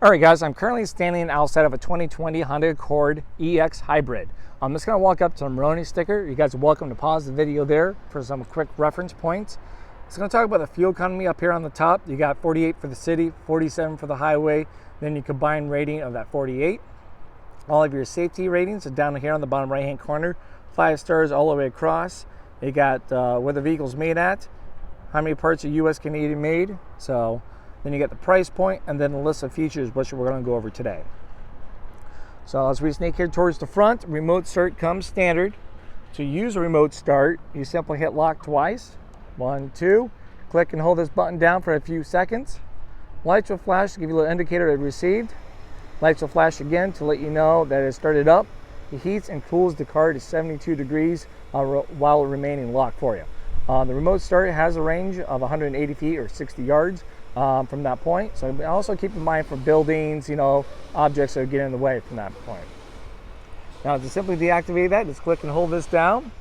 All right, guys, I'm currently standing outside of a 2020 Honda Accord EX Hybrid. I'm just going to walk up to the Maroni sticker. You guys are welcome to pause the video there for some quick reference points. It's going to talk about the fuel economy up here on the top. You got 48 for the city, 47 for the highway, then your combined rating of that 48. All of your safety ratings are down here on the bottom right-hand corner. 5 stars all the way across. You got where the vehicle's made at, how many parts are US Canadian made. So then you get the price point and then a list of features, which we're going to go over today. So as we sneak here towards the front, remote start comes standard. To use a remote start, you simply hit lock twice. 1, 2. Click and hold this button down for a few seconds. Lights will flash to give you a little indicator it received. Lights will flash again to let you know that it started up. It heats and cools the car to 72 degrees while remaining locked for you. The remote start has a range of 180 feet or 60 yards. From that point. So also keep in mind for buildings, objects that get in the way from that point. Now to simply deactivate that, just click and hold this down,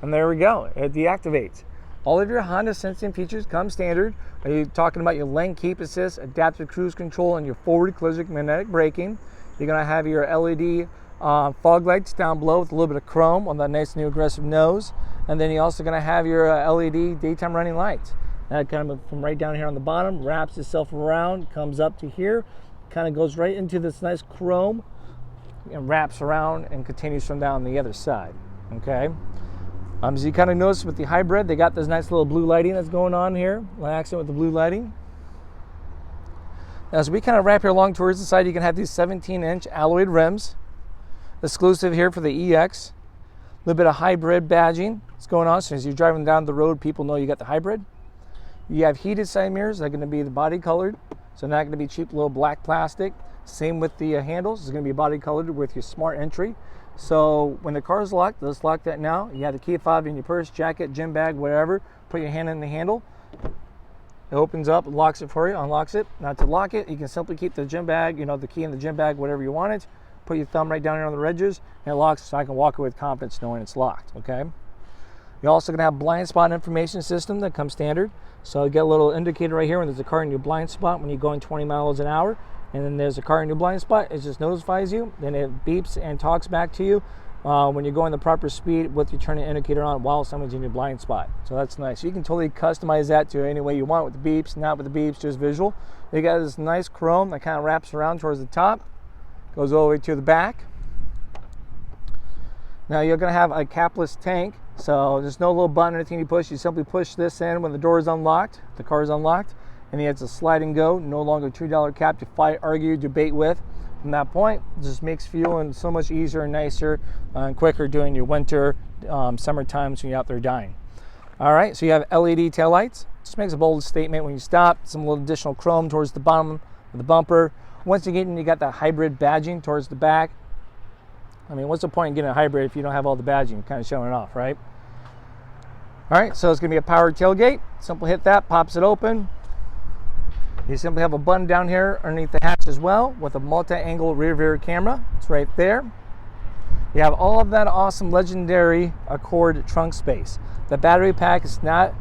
and there we go, it deactivates. All of your Honda sensing features come standard. Are you talking about your lane keep assist, adaptive cruise control, and your forward collision magnetic braking? You're going to have your LED fog lights down below with a little bit of chrome on that nice new aggressive nose, and then you're also going to have your LED daytime running lights. That kind of from right down here on the bottom, wraps itself around, comes up to here, kind of goes right into this nice chrome and wraps around and continues from down the other side. Okay. As you kind of notice with the hybrid, they got this nice little blue lighting that's going on here, accent with the blue lighting. As we kind of wrap here along towards the side, you can have these 17-inch alloyed rims, exclusive here for the EX. A little bit of hybrid badging that's going on, so as you're driving down the road, people know you got the hybrid. You have heated side mirrors. They're going to be the body colored, so not going to be cheap little black plastic. Same with the handles. It's going to be body colored with your smart entry. So when the car is locked, let's lock that now. You have the key fob in your purse, jacket, gym bag, whatever. Put your hand in the handle. It opens up, locks it for you, unlocks it. Now to lock it, you can simply keep the gym bag, the key in the gym bag, whatever you want it. Put your thumb right down here on the edges, and it locks, so I can walk away with confidence knowing it's locked. Okay. You're also going to have blind spot information system that comes standard. So you get a little indicator right here when there's a car in your blind spot when you're going 20 miles an hour, and then there's a car in your blind spot. It just notifies you, then it beeps and talks back to you when you're going the proper speed with your turning indicator on while someone's in your blind spot. So that's nice. You can totally customize that to any way you want with the beeps, not with the beeps, just visual. You got this nice chrome that kind of wraps around towards the top, goes all the way to the back. Now you're going to have a capless tank. So there's no little button or anything you push. You simply push this in when the door is unlocked, the car is unlocked, and then it's a slide and go. No longer $2 cap to fight, argue, debate with. From that point, it just makes fueling so much easier and nicer and quicker during your winter, summer times when you're out there dying. All right, so you have LED taillights. Just makes a bold statement when you stop. Some little additional chrome towards the bottom of the bumper. Once again, you got that hybrid badging towards the back. I mean, what's the point in getting a hybrid if you don't have all the badging kind of showing it off, right? All right, so it's going to be a powered tailgate. Simply hit that, pops it open. You simply have a button down here underneath the hatch as well with a multi-angle rear camera. It's right there. You have all of that awesome legendary Accord trunk space. The battery pack is not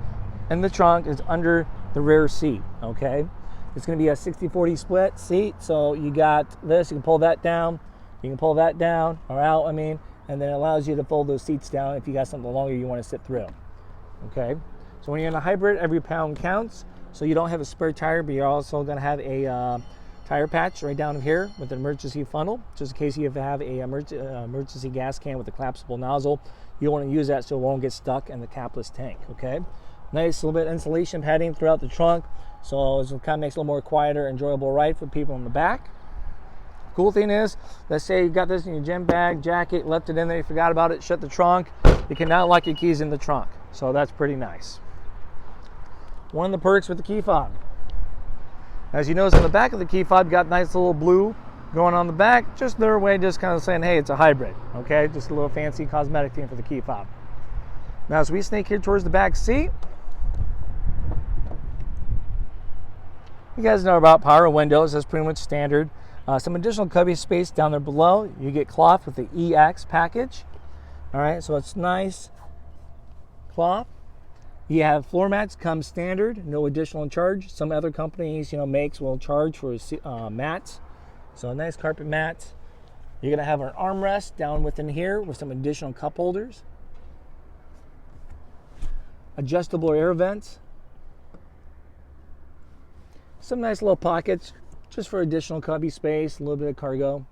in the trunk, it's under the rear seat, okay? It's going to be a 60-40 split seat, so you got this, you can pull that down. You can pull that down or out, and then it allows you to fold those seats down if you got something longer you want to sit through. Okay, so when you're in a hybrid, every pound counts. So you don't have a spare tire, but you're also going to have a tire patch right down here with an emergency funnel, just in case you have a emergency gas can with a collapsible nozzle. You want to use that so it won't get stuck in the capless tank. Okay, nice little bit of insulation padding throughout the trunk, so it kind of makes it a little more quieter, enjoyable ride for people in the back. Cool thing is, let's say you got this in your gym bag, jacket, left it in there, you forgot about it, shut the trunk. You can now lock your keys in the trunk. So that's pretty nice. One of the perks with the key fob. As you notice on the back of the key fob, you got nice little blue going on the back. Just their way just kind of saying, hey, it's a hybrid. Okay, just a little fancy cosmetic thing for the key fob. Now as we sneak here towards the back seat, you guys know about power windows. That's pretty much standard. Some additional cubby space down there below. You get cloth with the EX package. All right, so it's nice cloth. You have floor mats, come standard, no additional charge. Some other companies, makes will charge for mats. So nice carpet mats. You're gonna have an armrest down within here with some additional cup holders. Adjustable air vents. Some nice little pockets just for additional cubby space, a little bit of cargo.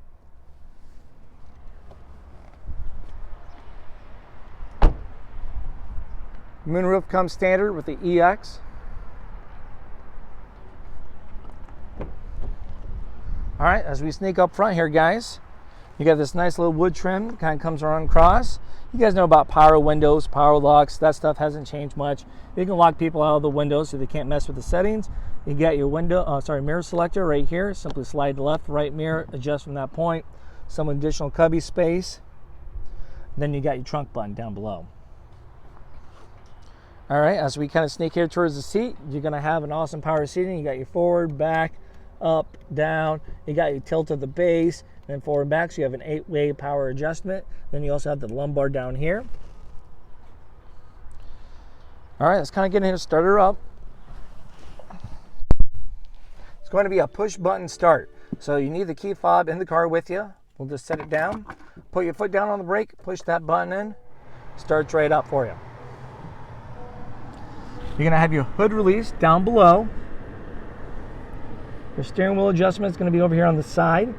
Moonroof comes standard with the EX. All right, as we sneak up front here, guys, you got this nice little wood trim, kind of comes around across. You guys know about power windows, power locks. That stuff hasn't changed much. You can lock people out of the windows so they can't mess with the settings. You got your mirror selector right here. Simply slide to left, right mirror, adjust from that point. Some additional cubby space. Then you got your trunk button down below. All right, as we kind of sneak here towards the seat, you're gonna have an awesome power seating. You got your forward, back, up, down. You got your tilt of the base, then forward and back, so you have an 8-way power adjustment. Then you also have the lumbar down here. All right, let's kind of get in here, start her up. It's going to be a push button start. So you need the key fob in the car with you. We'll just set it down. Put your foot down on the brake, push that button in, starts right up for you. You're going to have your hood release down below. Your steering wheel adjustment is going to be over here on the side.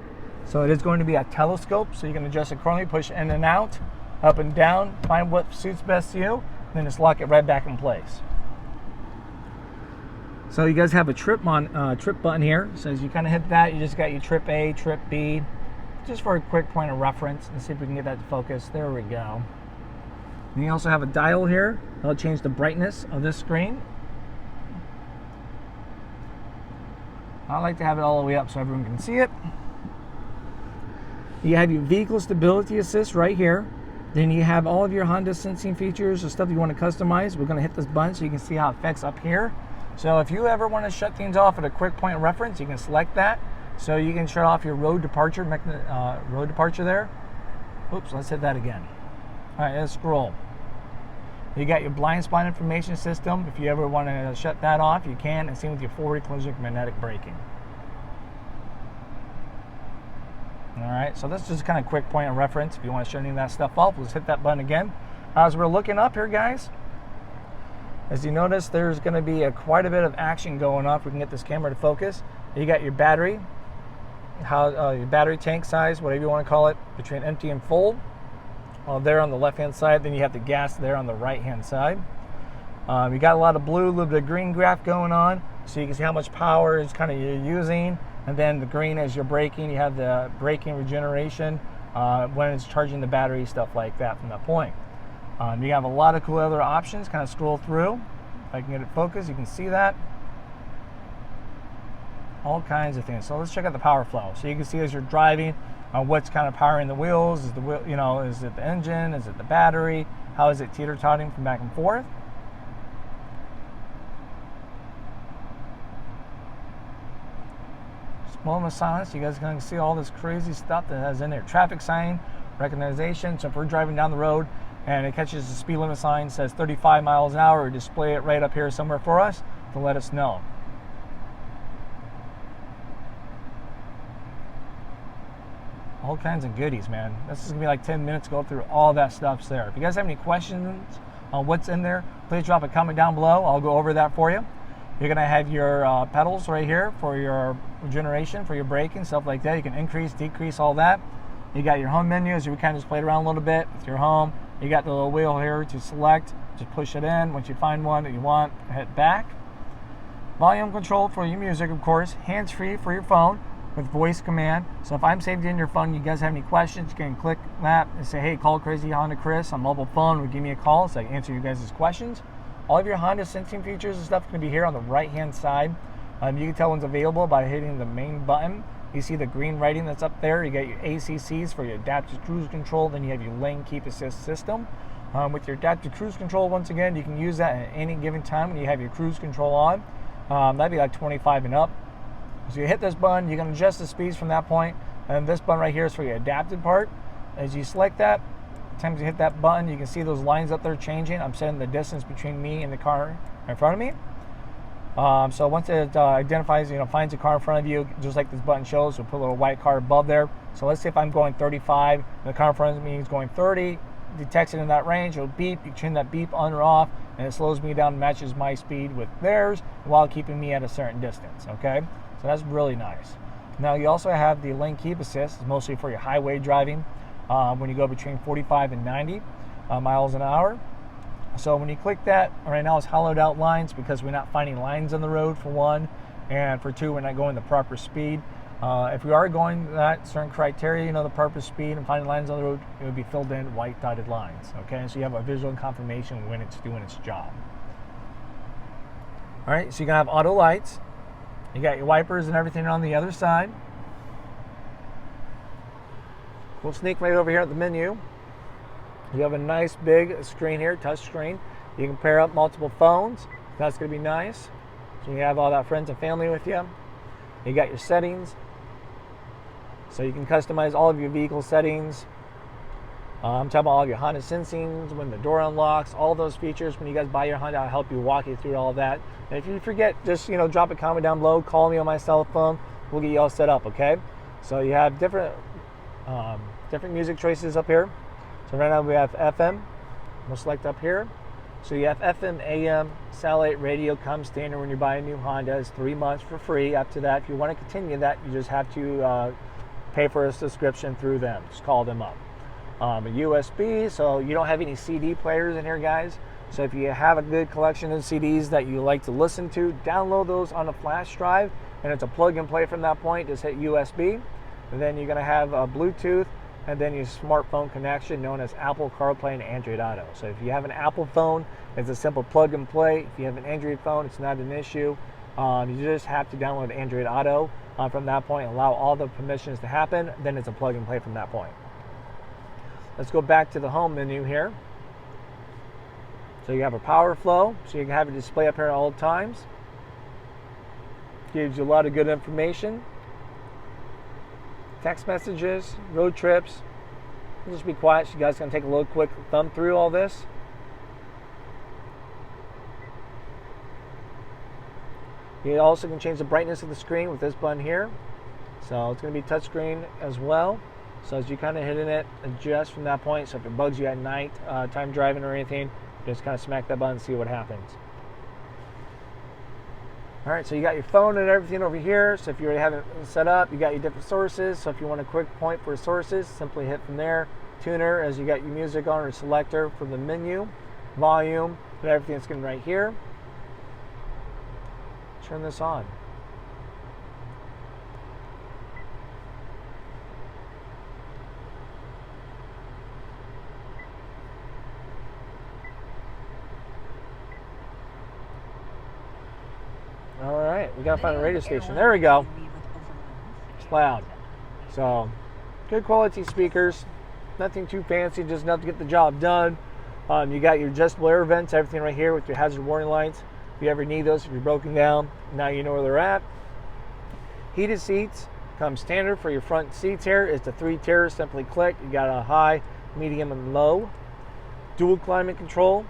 So it is going to be a telescope, so you can adjust it accordingly, push in and out, up and down, find what suits best to you, and then just lock it right back in place. So you guys have a trip button here. So as you kind of hit that, you just got your trip A, trip B, just for a quick point of reference. Let's see if we can get that to focus. There we go. And you also have a dial here. That'll change the brightness of this screen. I like to have it all the way up so everyone can see it. You have your vehicle stability assist right here. Then you have all of your Honda sensing features or stuff you want to customize. We're going to hit this button so you can see how it affects up here. So if you ever want to shut things off at a quick point of reference, you can select that. So you can shut off your road departure there. Oops, let's hit that again. All right, let's scroll. You got your blind spot information system. If you ever want to shut that off, you can. And same with your forward collision magnetic braking. All right, so this is just kind of a quick point of reference. If you want to shut any of that stuff off, let's hit that button again. As we're looking up here, guys, as you notice, there's going to be quite a bit of action going on. If we can get this camera to focus. You got your battery, your battery tank size, whatever you want to call it, between empty and full. There on the left-hand side, then you have the gas there on the right-hand side. You got a lot of blue, a little bit of green graph going on, so you can see how much power is kind of you're using. And then the green as you're braking, you have the braking regeneration when it's charging the battery, stuff like that from that point. You have a lot of cool other options. Kind of scroll through. If I can get it focused, you can see that. All kinds of things. So let's check out the power flow. So you can see as you're driving, what's kind of powering the wheels. Is the wheel, is it the engine? Is it the battery? How is it teeter-totting from back and forth? Moment of silence. You guys are going to see all this crazy stuff that has in there. Traffic sign, recognition. So if we're driving down the road and it catches the speed limit sign, says 35 miles an hour, display it right up here somewhere for us to let us know. All kinds of goodies, man. This is going to be like 10 minutes to go through all that stuff's there. If you guys have any questions on what's in there, please drop a comment down below. I'll go over that for you. You're going to have your pedals right here for your regeneration, for your braking, stuff like that. You can increase, decrease, all that. You got your home menu, as you kind of just played around a little bit with your home. You got the little wheel here to select. Just push it in. Once you find one that you want, hit back. Volume control for your music, of course. Hands-free for your phone with voice command. So if I'm saved in your phone, you guys have any questions, you can click that and say, hey, call Crazy Honda Chris on mobile phone, would give me a call so I can answer you guys' questions. All of your Honda sensing features and stuff is going to be here on the right-hand side. You can tell when's available by hitting the main button. You see the green writing that's up there. You got your ACCs for your adaptive cruise control. Then you have your lane keep assist system. With your adaptive cruise control, once again, you can use that at any given time when you have your cruise control on. That'd be like 25 and up. So you hit this button, you can adjust the speeds from that point. And this button right here is for your adaptive part. As you select that, time to hit that button, you can see those lines up there changing. I'm setting the distance between me and the car in front of me. So once it identifies, finds a car in front of you, just like this button shows, we'll put a little white car above there. So let's say if I'm going 35, and the car in front of me is going 30, detects it in that range, it'll beep, you turn that beep on or off, and it slows me down, matches my speed with theirs, while keeping me at a certain distance, okay? So that's really nice. Now you also have the lane keep assist, it's mostly for your highway driving, when you go between 45 and 90 miles an hour. So when you click that, right now it's hollowed out lines because we're not finding lines on the road, for one, and for two, we're not going the proper speed. If we are going that certain criteria, the proper speed and finding lines on the road, it would be filled in white dotted lines, okay? So you have a visual confirmation when it's doing its job. All right, so you're gonna have auto lights. You got your wipers and everything on the other side. We'll sneak right over here at the menu. You have a nice big screen here, touch screen. You can pair up multiple phones. That's going to be nice. So you have all that friends and family with you. You got your settings. So you can customize all of your vehicle settings. I'm talking about all your Honda sensings, when the door unlocks, all those features. When you guys buy your Honda, I'll help you walk you through all of that. And if you forget, just drop a comment down below, call me on my cell phone. We'll get you all set up, okay? So you have different music choices up here. So right now we have FM. We'll select up here. So you have FM, AM, satellite radio comes standard when you buy a new Honda. It's 3 months for free. After that, if you want to continue that, you just have to pay for a subscription through them. Just call them up. A USB, so you don't have any CD players in here, guys. So if you have a good collection of CDs that you like to listen to, download those on a flash drive, and it's a plug and play from that point. Just hit USB, and then you're going to have a Bluetooth, and then your smartphone connection known as Apple CarPlay and Android Auto. So if you have an Apple phone, it's a simple plug and play. If you have an Android phone, it's not an issue. You just have to download Android Auto from that point and allow all the permissions to happen. Then it's a plug and play from that point. Let's go back to the home menu here. So you have a power flow, so you can have a display up here at all times. Gives you a lot of good information. Text messages, road trips. Just be quiet so you guys can take a little quick thumb through all this. You also can change the brightness of the screen with this button here. So it's going to be touchscreen as well. So as you kind of hitting it, adjust from that point. So if it bugs you at night, time driving or anything, just kind of smack that button and see what happens. All right, so you got your phone and everything over here. So if you already have it set up, you got your different sources. So if you want a quick point for sources, simply hit from there. Tuner, as you got your music on, or selector from the menu. Volume, and everything's going right here. Turn this on. All right, we gotta find a radio station. There we go. It's loud. So, good quality speakers. Nothing too fancy, just enough to get the job done. You got your adjustable air vents, everything right here with your hazard warning lights. If you ever need those, if you're broken down, now you know where they're at. Heated seats come standard for your front seats here. It's the 3 tiers. Simply click. You got a high, medium, and low. Dual climate control.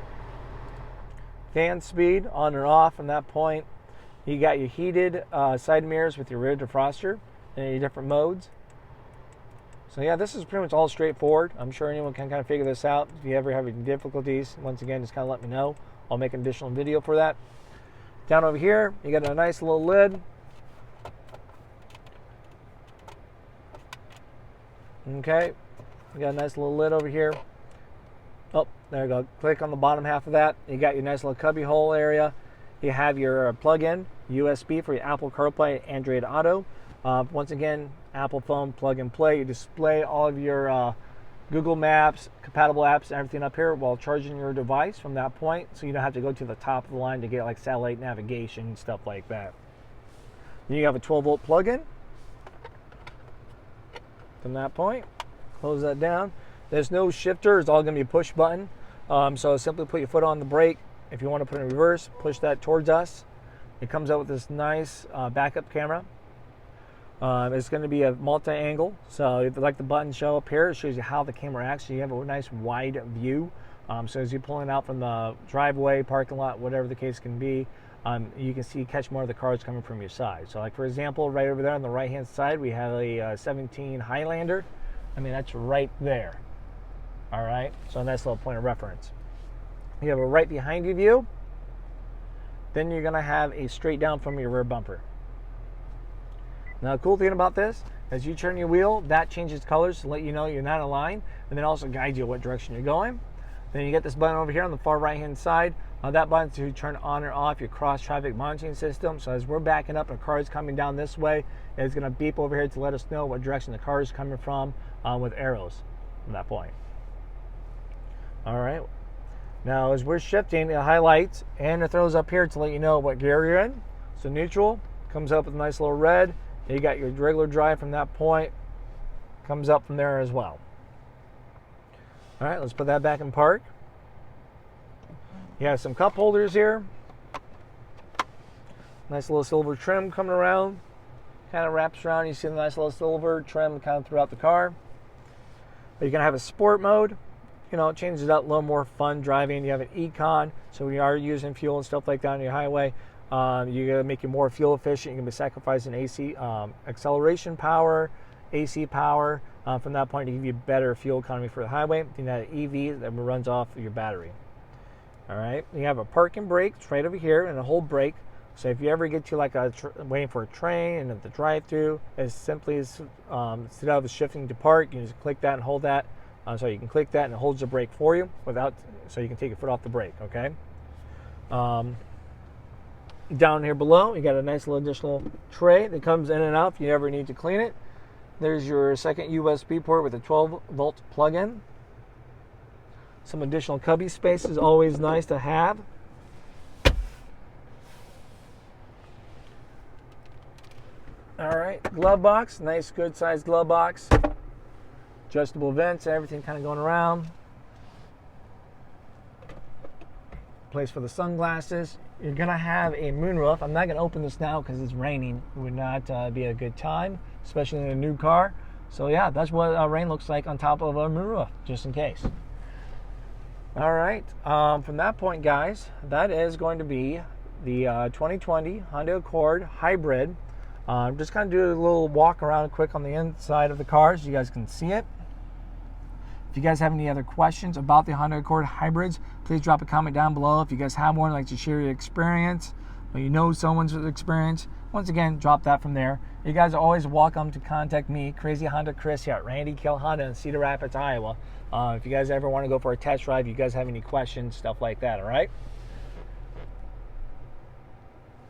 Fan speed on or off from that point. You got your heated side mirrors with your rear defroster and your different modes. So yeah, this is pretty much all straightforward. I'm sure anyone can kind of figure this out. If you ever have any difficulties, once again, just kind of let me know. I'll make an additional video for that. Down over here, you got a nice little lid. Okay, you got a nice little lid over here. Oh, there you go. Click on the bottom half of that. You got your nice little cubby hole area. You have your plug-in USB for your Apple CarPlay, Android Auto. Once again, Apple phone plug and play. You display all of your Google Maps, compatible apps, and everything up here while charging your device from that point, so you don't have to go to the top of the line to get like satellite navigation and stuff like that. Then you have a 12-volt plug-in from that point. Close that down. There's no shifter. It's all going to be a push button. So simply put your foot on the brake. If you want to put it in reverse, push that towards us. It comes out with this nice backup camera. It's going to be a multi-angle. So if you like the button show up here, it shows you how the camera acts. So you have a nice wide view. So as you're pulling out from the driveway, parking lot, whatever the case can be, you can see, catch more of the cars coming from your side. So like for example, right over there on the right hand side, we have a 17 Highlander. I mean, that's right there. All right, so a nice little point of reference. You have a right behind you view. Then you're gonna have a straight down from your rear bumper. Now, the cool thing about this, as you turn your wheel, that changes colors to let you know you're not in line, and then also guides you what direction you're going. Then you get this button over here on the far right hand side. That button to turn on or off your cross traffic monitoring system. So as we're backing up and a car is coming down this way, it's going to beep over here to let us know what direction the car is coming from with arrows from that point. All right. Now as we're shifting, it highlights and it throws up here to let you know what gear you're in. So neutral comes up with a nice little red. You got your regular drive from that point. Comes up from there as well. All right, let's put that back in park. You have some cup holders here. Nice little silver trim coming around. Kind of wraps around. You see the nice little silver trim kind of throughout the car. But you're going to have a sport mode. You know, it changes it up, a little more fun driving. You have an Econ, so when you are using fuel and stuff like that on your highway, you're going to make it more fuel efficient. You're going to be sacrificing AC acceleration power, AC power. From that point to give you better fuel economy for the highway. You have an EV that runs off of your battery. All right, you have a park and brake right over here and a hold brake. So if you ever get to like waiting for a train and at the drive-through, as simply as instead of shifting to park, you just click that and hold that. So you can click that and it holds the brake for you without, so you can take your foot off the brake. Okay. Down here below, you got a nice little additional tray that comes in and out if you ever need to clean it. There's your second USB port with a 12-volt plug-in. Some additional cubby space is always nice to have. All right, glove box, nice good sized glove box. Adjustable vents, everything kind of going around. Place for the sunglasses. You're gonna have a moonroof. I'm not gonna open this now because it's raining. It would not be a good time, especially in a new car. So yeah, that's what rain looks like on top of a moonroof, just in case. All right, from that point, guys, that is going to be the 2020 Honda Accord Hybrid. Just kind of do a little walk around quick on the inside of the car so you guys can see it. If you guys have any other questions about the Honda Accord Hybrids, please drop a comment down below. If you guys have one, like to share your experience, or you know someone's experience, once again, drop that from there. You guys are always welcome to contact me, Crazy Honda Chris, here at Randy Kill Honda in Cedar Rapids, Iowa. If you guys ever want to go for a test drive, you guys have any questions, stuff like that, all right?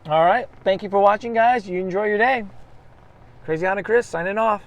All right, thank you for watching, guys. You enjoy your day. Crazy Honda Chris, signing off.